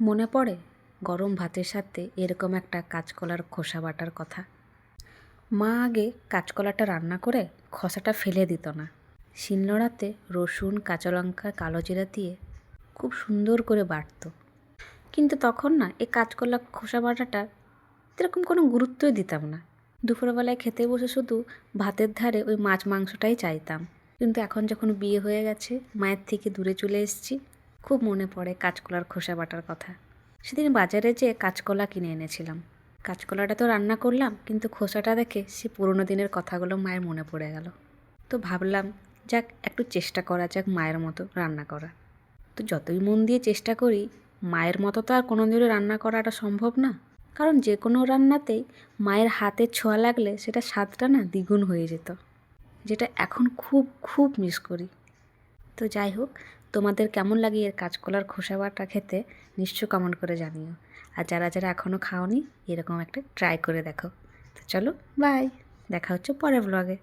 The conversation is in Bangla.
মনে পড়ে গরম ভাতের সাথে এরকম একটা কাঁচকলার খোসা বাটার কথা। মা আগে কাঁচকলাটা রান্না করে খোসাটা ফেলে দিত না, শিলনোড়াতে রসুন, কাঁচা লঙ্কা, কালো জিরা দিয়ে খুব সুন্দর করে বাটতো। কিন্তু তখন না এই কাঁচকলা খোসা বাটাটা এরকম কোনো গুরুত্বই দিতাম না। দুপুরবেলায় খেতে বসে শুধু ভাতের ধারে ওই মাছ মাংসটাই চাইতাম। কিন্তু এখন যখন বিয়ে হয়ে গেছে, মায়ের থেকে দূরে চলে এসেছি, খুব মনে পড়ে কাঁচকলার খোসা বাটার কথা। সেদিন বাজারে যেয়ে কাঁচকলা কিনে এনেছিলাম। কাঁচকলাটা তো রান্না করলাম, কিন্তু খোসাটা দেখে সে পুরোনো দিনের কথাগুলো মায়ের মনে পড়ে গেল। তো ভাবলাম যাক, একটু চেষ্টা করা যাক মায়ের মতো রান্না করা। তো যতই মন দিয়ে চেষ্টা করি, মায়ের মতো তো আর কোনো দিনও রান্না করাটা সম্ভব না। কারণ যে কোনো রান্নাতেই মায়ের হাতের ছোঁয়া লাগলে সেটা স্বাদটা না দ্বিগুণ হয়ে যেত, যেটা এখন খুব খুব মিস করি। তো যাই হোক, তোমাদের কেমন লাগে এর কাঁচকলার খোসা বাটা খেতে নিশ্চয় কমেন্ট করে জানিও। আর যারা যারা এখনও খাওনি, এরকম একটা ট্রাই করে দেখো। তো চলো, বাই, দেখা হচ্ছে পরের ব্লগে।